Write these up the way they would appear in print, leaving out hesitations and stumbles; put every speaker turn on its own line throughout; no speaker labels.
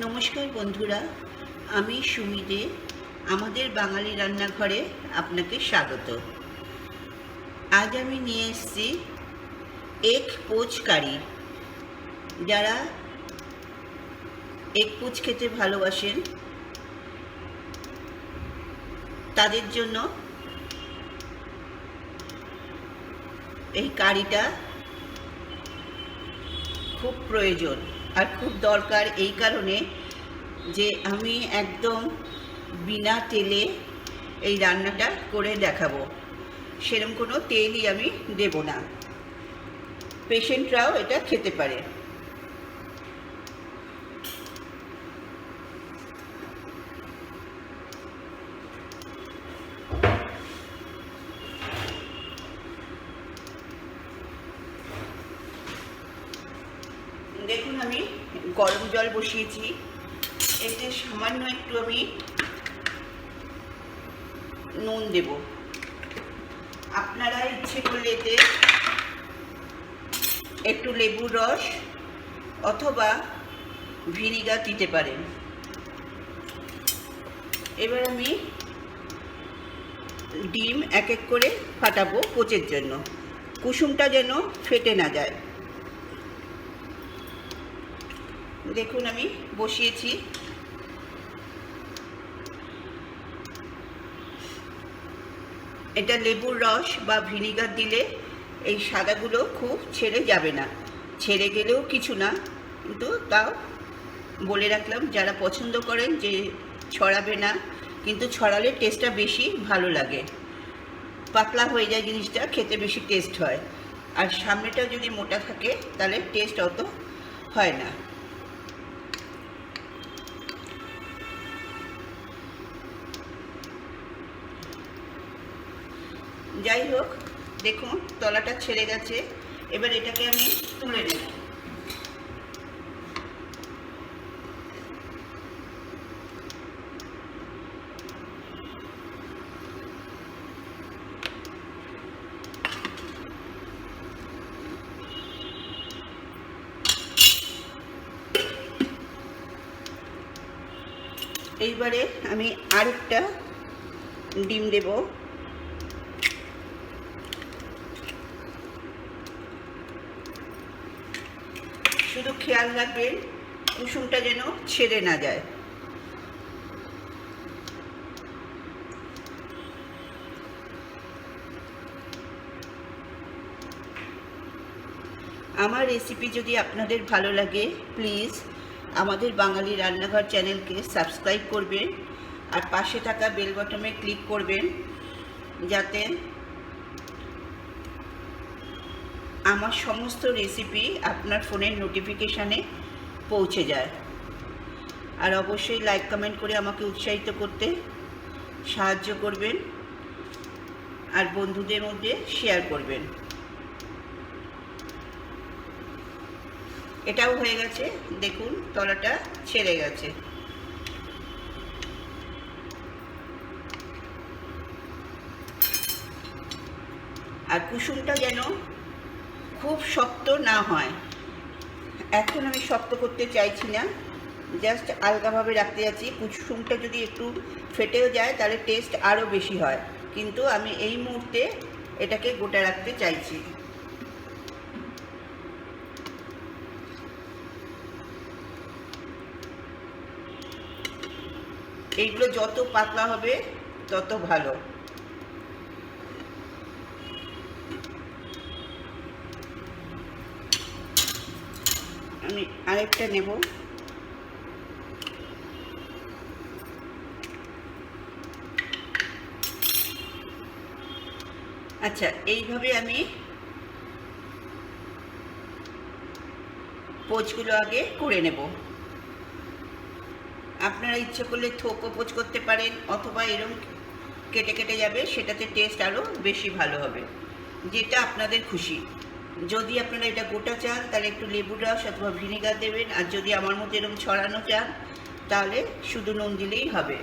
নমস্কার বন্ধুরা, আমি সুমি দে। আমাদের বাঙালি রান্নাঘরে আপনাকে স্বাগত। আজ আমি নিয়ে এসেছি এগ পোচ কারি। যারা এগ পোচ খেতে ভালোবাসেন তাদের জন্য এই কারিটা খুব প্রয়োজন আর খুব দরকার, এই কারণে যে আমি একদম বিনা তেলে এই রান্নাটা করে দেখাবো। সেরকম কোনো তেলই আমি দেব না, পেশেন্টরাও এটা খেতে পারে। দেখুন, আমি গরম জল বসিয়েছি, এতে সামান্য একটু আমি নুন দেব। আপনারা ইচ্ছে করলে এতে একটু লেবুর রস অথবা ভিনিগার দিতে পারেন। এবার আমি ডিম এক এক করে ফাটাবো পোচের জন্য, কুসুমটা যেন ফেটে না যায়। দেখুন, আমি বসিয়েছি। এটা লেবুর রস বা ভিনিগার দিলে এই সাদাগুলো খুব ছেড়ে যাবে না, ছেড়ে গেলেও কিছু না, কিন্তু তাও বলে রাখলাম যারা পছন্দ করেন যে ছড়াবে না, কিন্তু ছড়ালে টেস্টটা বেশি ভালো লাগে। পাতলা হয়ে যায় জিনিসটা, খেতে বেশি টেস্ট হয়। আর সামনেটা যদি মোটা থাকে তাহলে টেস্ট অত হয় না। যাই হোক, দেখুন তলাটা ছেড়ে গেছে। এবার এটাকে আমি তুলে নেব। এইবারে আমি আরেকটা ডিম দেব। শুধু খেয়াল রাখবেন কুসুমটা যেন ছেড়ে না যায়। আমার রেসিপি যদি আপনাদের ভালো লাগে, প্লিজ আমাদের বাঙালি রান্নাঘর চ্যানেলকে সাবস্ক্রাইব করবেন আর পাশে থাকা বেল বাটনে ক্লিক করবেন, যাতে আমার সমস্ত রেসিপি আপনার ফোনের নোটিফিকেশানে পৌঁছে যায়। আর অবশ্যই লাইক কমেন্ট করে আমাকে উৎসাহিত করতে সাহায্য করবেন আর বন্ধুদের মধ্যে শেয়ার করবেন। এটাও হয়ে গেছে, দেখুন তলাটা ছেড়ে গেছে। আর কুসুমটা যেন খুব শক্ত না হয়। এখন আমি শক্ত করতে চাইছি না, জাস্ট আলগাভাবে রাখতে যাচ্ছি। কুসুমটা যদি একটু ফেটেও যায় তাহলে টেস্ট আরও বেশি হয়, কিন্তু আমি এই মুহূর্তে এটাকে গোটা রাখতে চাইছি। এইগুলো যত পাতলা হবে তত ভালো। আমি আরেকটা নেব। আচ্ছা, এইভাবে আমি পোচগুলো আগে করে নেব। আপনারা ইচ্ছে করলে থোকও পোচ করতে পারেন, অথবা এরকম কেটে কেটে যাবে, সেটাতে টেস্ট আরও বেশি ভালো হবে, যেটা আপনাদের খুশি। যদি আপনারা এটা গোটা চান তাহলে একটু লেবুর রস অথবা ভিনিগার দেবেন, আর যদি আমার মতো এরকম ছড়ানো চান তাহলে শুধু নুন দিলেই হবে।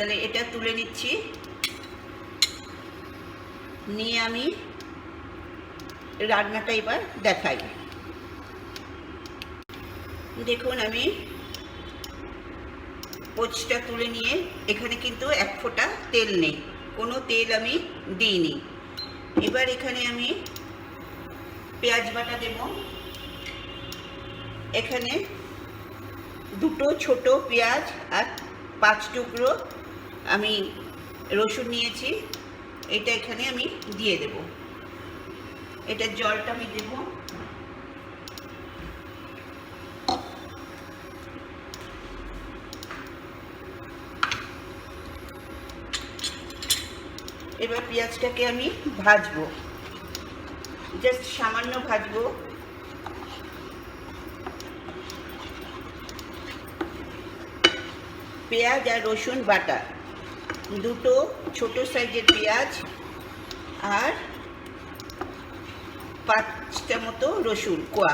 তাহলে এটা তুলে নিচ্ছি, নিয়ে আমি রান্নাটা এবার দেখাই। দেখুন আমি পোচটা তুলে নিয়ে, এখানে কিন্তু এক ফোঁটা তেল নেই, কোনো তেল আমি দিইনি। এবার এখানে আমি পেঁয়াজ বাটা দেব। এখানে দুটো ছোট পেঁয়াজ আর 5 টুকরো আমি রসুন নিয়েছি, এটা এখানে আমি দিয়ে দেব। এটা জলটা আমি দেব। এবার পেঁয়াজটাকে আমি ভাজবো, জাস্ট সামান্য ভাজবো। পেঁয়াজ আর রসুন বাটা, দুটো ছোট সাইজের পেঁয়াজ আর 5টা মতো রসুন কোয়া,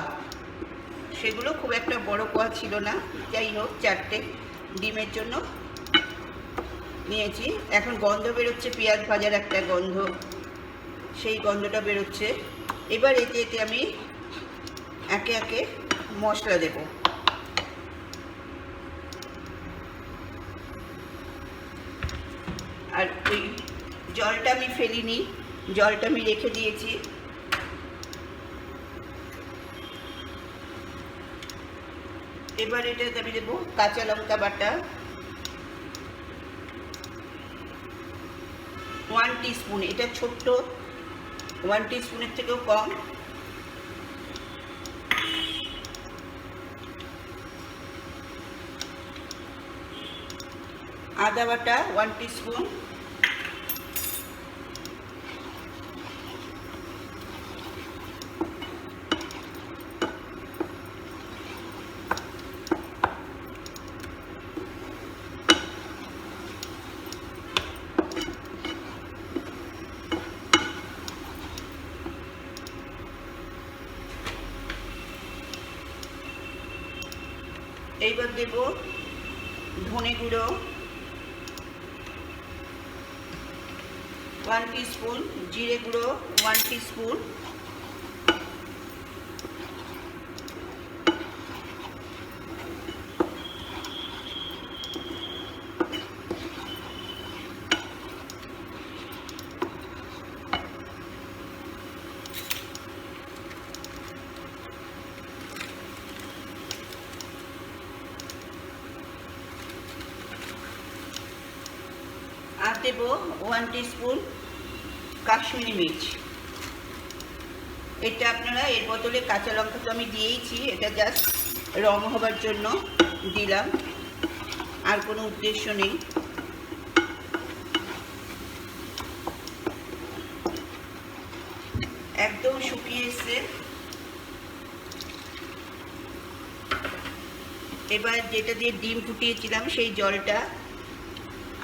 সেগুলো খুব একটা বড় কোয়া ছিল না, যাই হোক 4টে ডিমের জন্য নিয়েছি। এখন গন্ধ বেরোচ্ছে, পেঁয়াজ ভাজার একটা গন্ধ, সেই গন্ধটা বেরোচ্ছে। এবার এতে আমি একে একে মশলা দেব। আর ওই জলটা আমি ফেলিনি, জলটা আমি রেখে দিয়েছি। এবার এটাতে আমি দেবো কাঁচা লঙ্কা বাটা 1 টিস্পুন, এটা ছোট্ট 1 টিস্পুনের থেকেও কম। আদা বাটা 1 টিস্পুন। এইবার দেব ধনে গুঁড়ো 1 টিস্পুন, জিরে গুঁড়ো 1 টিস্পুন, আর দেব 1 টিস্পুন কাশ্মীরি মির্চ। এটা আপনারা, এর বদলে কাঁচা লঙ্কা তো আমি দিয়েইছি, এটা জাস্ট রং হবার জন্য দিলাম, আর কোনো উদ্দেশ্য নেই। একদম শুকিয়ে এসছে। এবার যেটা দিয়ে ডিম ফুটিয়েছিলাম সেই জলটা,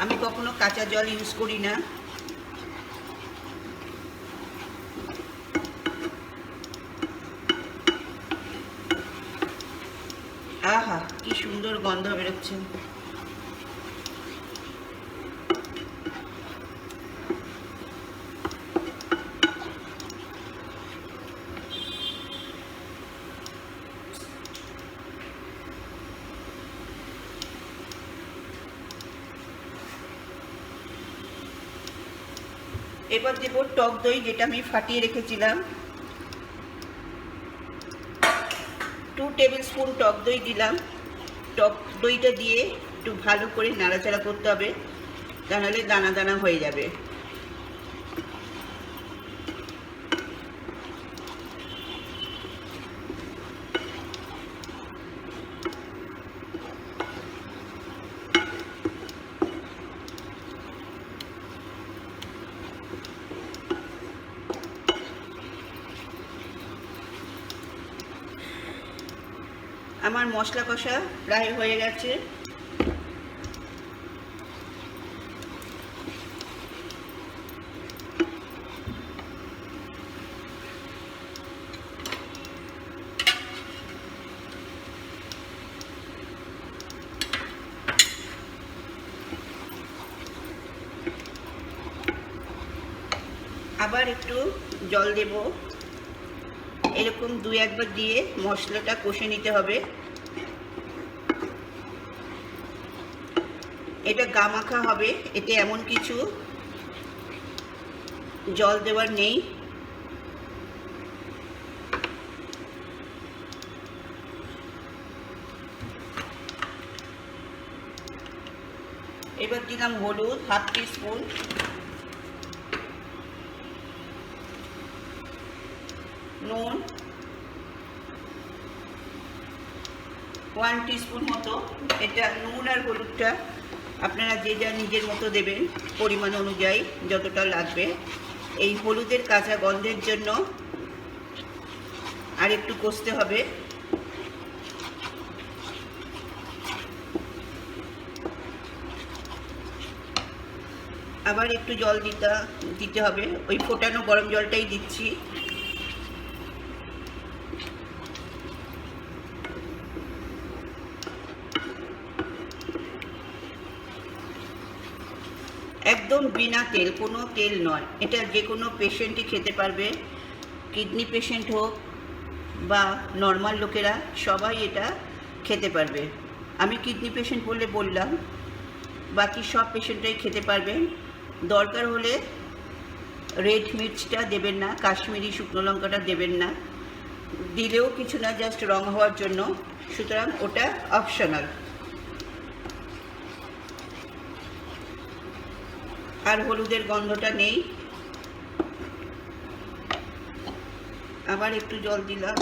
আমি কখনো কাঁচা জল ইউজ করি না, আহা কি সুন্দর গন্ধ বেরোচ্ছে। এবার দেব টক দই, যেটা আমি ফাটিয়ে রেখেছিলাম, 2 টেবিল স্পুন টক দই দিলাম। টক দইটা দিয়ে একটু ভালো করে নাড়াচাড়া করতে হবে, তা নাহলে দানা দানা হয়ে যাবে। আমার মশলা কষা প্রায় হয়ে গেছে। আবার একটু জল দেব। এরকম 2-1 বার দিয়ে মশলাটা কষে নিতে হবে। এটা গামাখা হবে, এতে এমন কিছু জল দেওয়ার নেই। এবার দিলাম হলুদ 1/2 টিস্পুন, নুন 1 টিস্পুন মতো। এটা নুন আর হলুদটা আপনারা যে যা নিজের মতো দেবেন, পরিমাণ অনুযায়ী যতটা লাগবে। এই হলুদের কাঁচা গন্ধের জন্য আর একটু কষতে হবে। আবার একটু জল দিতে হবে, ওই ফোটানো গরম জলটাই দিচ্ছি। একদম বিনা তেল, কোনো তেল নয়। এটা যে কোনো পেশেন্টই খেতে পারবে, কিডনি পেশেন্ট হোক বা নর্মাল লোকেরা সবাই এটা খেতে পারবে। আমি কিডনি পেশেন্ট বলে বললাম, বাকি সব পেশেন্টরাই খেতে পারবেন। দরকার হলে রেড মির্চটা দেবেন না, কাশ্মীরি শুকনো লঙ্কাটা দেবেন না, দিলেও কিছু না, জাস্ট রং হওয়ার জন্য। সুতরাং ওটা অপশনাল। আর হলুদের গন্ধটা নেই। আবার একটু জল দিলাম।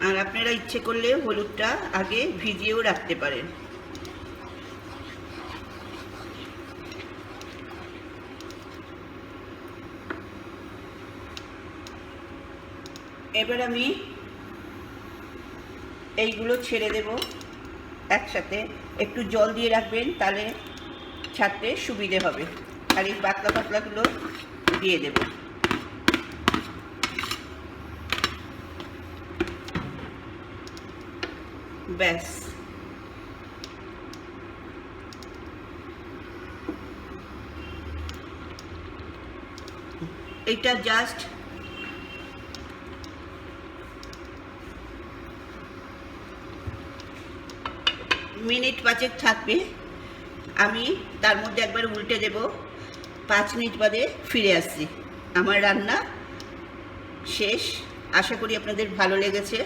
আর আপনারা ইচ্ছে করলে হলুদটা আগে ভিজিয়েও রাখতে পারেন। এবার আমি এইগুলো ছেড়ে দেব একসাথে। একটু জল দিয়ে রাখবেন, তাহলে ছাড়তে সুবিধে হবে। আর এই পাতলা পাতলাগুলো দিয়ে দেব। ব্যাস, এটা জাস্ট মিনিট 5 থাকবে। আমি তার মধ্যে একবার উল্টে দেব। 5 মিনিট বাদে ফিরে আসছি। আমার রান্না শেষ। আশা করি আপনাদের ভালো লেগেছে।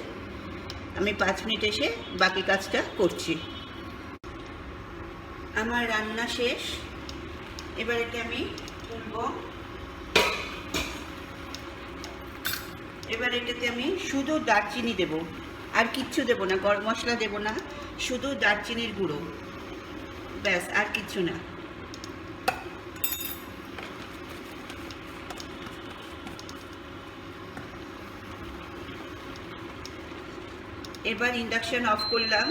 আমি 5 মিনিট এসে বাকি কাজটা করছি। আমার রান্না শেষ। এবার এটা আমি তুলব। এবার এটাতে আমি শুধু দারচিনি দেব, আর কিচ্ছু দেব না, গরম মশলা দেব না, শুধু দারচিনির গুঁড়ো, ব্যাস, আর কিচ্ছু না। এবার ইন্ডাকশন অফ করলাম।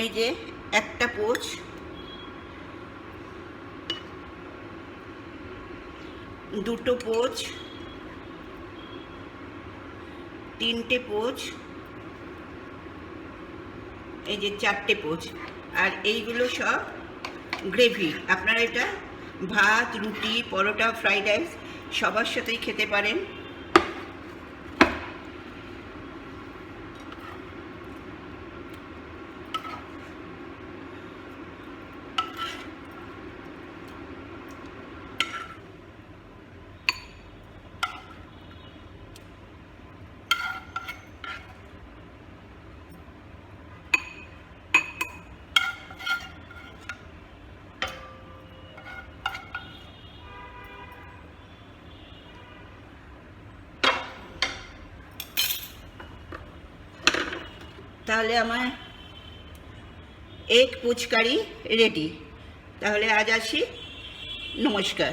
এই যে একটা পোচ, দুটো পোচ, তিনটে পোচ, এই যে 4টে পোচ। আর এইগুলো সব গ্রেভি। আপনারা এটা ভাত, রুটি, পরোটা, ফ্রাইড রাইস সবার সাথেই খেতে পারেন। তাহলে আমার এগ পোচ কারি রেডি। তাহলে আজ আসি, নমস্কার।